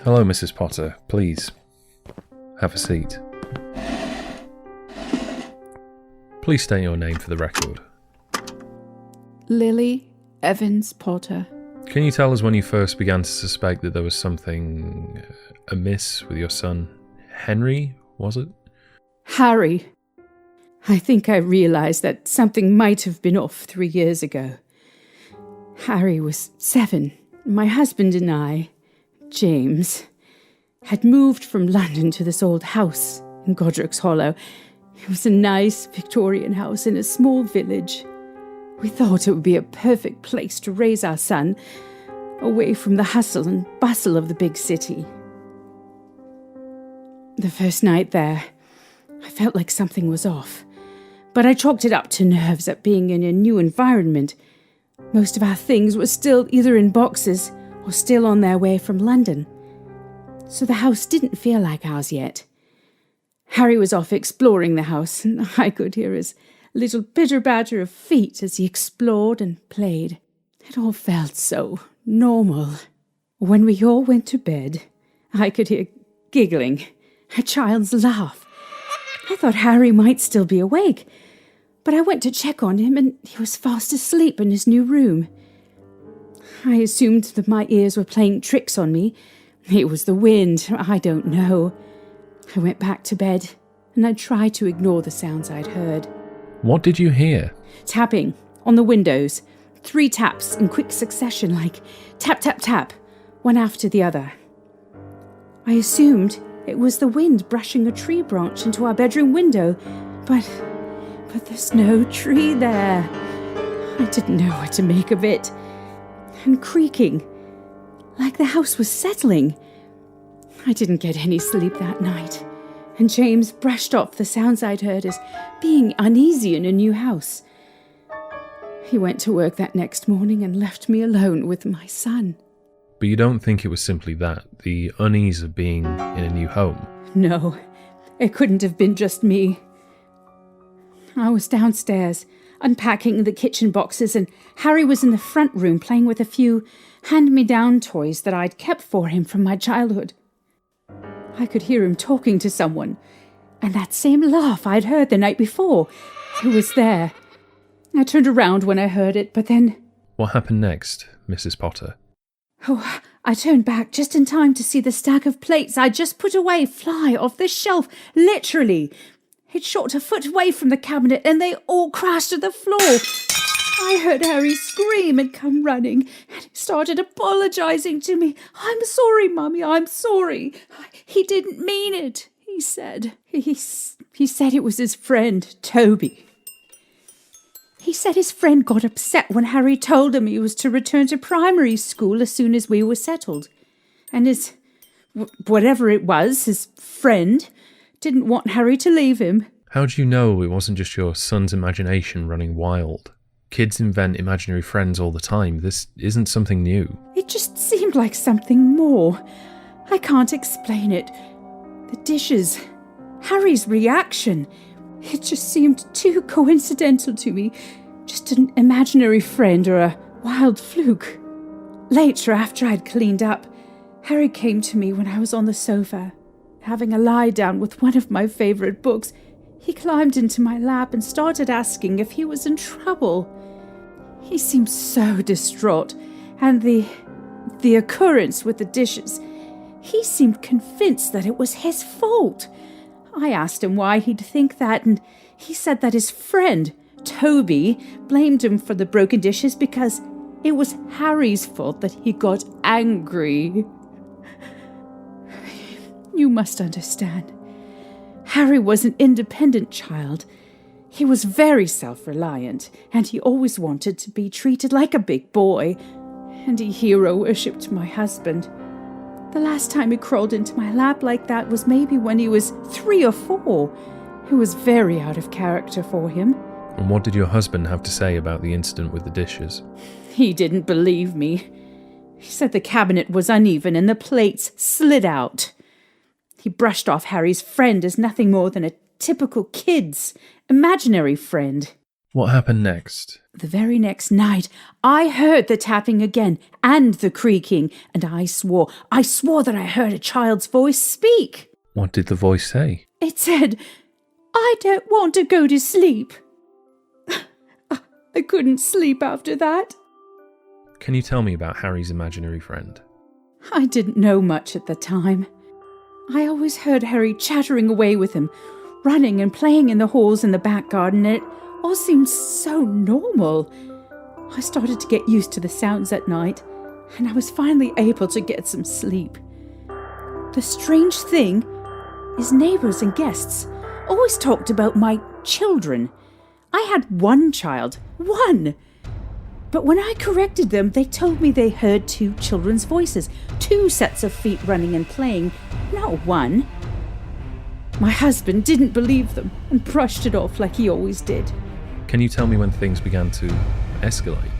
Hello, Mrs. Potter. Please, have a seat. Please state your name for the record. Lily Evans Potter. Can you tell us when you first began to suspect that there was something amiss with your son, Henry, was it? Harry. I think I realised that something might have been off 3 years ago. Harry was 7. My husband and I, James, had moved from London to this old house in Godric's Hollow. It was a nice Victorian house in a small village. We thought it would be a perfect place to raise our son, away from the hustle and bustle of the big city. The first night there, I felt like something was off, but I chalked it up to nerves at being in a new environment. Most of our things were still either in boxes or still on their way from London, so the house didn't feel like ours yet. Harry was off exploring the house, and I could hear his little pitter-patter of feet as he explored and played. It all felt so normal. When we all went to bed, I could hear giggling, a child's laugh. I thought Harry might still be awake, but I went to check on him and he was fast asleep in his new room. I assumed that my ears were playing tricks on me. It was the wind, I don't know. I went back to bed and I tried to ignore the sounds I'd heard. What did you hear? Tapping on the windows. 3 taps in quick succession, like tap, tap, tap, one after the other. I assumed it was the wind brushing a tree branch into our bedroom window, but there's no tree there. I didn't know what to make of it. And creaking, like the house was settling. I didn't get any sleep that night, and James brushed off the sounds I'd heard as being uneasy in a new house. He went to work that next morning and left me alone with my son. But you don't think it was simply that, the unease of being in a new home? No, it couldn't have been just me. I was downstairs, unpacking the kitchen boxes, and Harry was in the front room playing with a few hand-me-down toys that I'd kept for him from my childhood. I could hear him talking to someone, and that same laugh I'd heard the night before, it was there. I turned around when I heard it, but then... What happened next, Mrs. Potter? Oh, I turned back just in time to see the stack of plates I'd just put away fly off the shelf, literally. It shot a foot away from the cabinet and they all crashed to the floor. I heard Harry scream and come running, and he started apologising to me. "I'm sorry, Mummy, I'm sorry. He didn't mean it," he said. He said it was his friend, Toby. He said his friend got upset when Harry told him he was to return to primary school as soon as we were settled. And his, whatever it was, his friend, didn't want Harry to leave him. How do you know it wasn't just your son's imagination running wild? Kids invent imaginary friends all the time. This isn't something new. It just seemed like something more. I can't explain it. The dishes, Harry's reaction, it just seemed too coincidental to me. Just an imaginary friend or a wild fluke. Later, after I'd cleaned up, Harry came to me when I was on the sofa, having a lie down with one of my favourite books. He climbed into my lap and started asking if he was in trouble. He seemed so distraught, and the occurrence with the dishes, he seemed convinced that it was his fault. I asked him why he'd think that, and he said that his friend, Toby, blamed him for the broken dishes because it was Harry's fault that he got angry. You must understand. Harry was an independent child. He was very self-reliant, and he always wanted to be treated like a big boy, and he hero-worshipped my husband. The last time he crawled into my lap like that was maybe when he was 3 or 4. It was very out of character for him. And what did your husband have to say about the incident with the dishes? He didn't believe me. He said the cabinet was uneven and the plates slid out. He brushed off Harry's friend as nothing more than a typical kid's imaginary friend. What happened next? The very next night, I heard the tapping again and the creaking, and I swore that I heard a child's voice speak. What did the voice say? It said, "I don't want to go to sleep." I couldn't sleep after that. Can you tell me about Harry's imaginary friend? I didn't know much at the time. I always heard Harry chattering away with him, running and playing in the halls in the back garden, and it all seemed so normal. I started to get used to the sounds at night, and I was finally able to get some sleep. The strange thing is neighbours and guests always talked about my children. I had one child. One! But when I corrected them, they told me they heard 2 children's voices, 2 sets of feet running and playing, not one. My husband didn't believe them and brushed it off like he always did. Can you tell me when things began to escalate?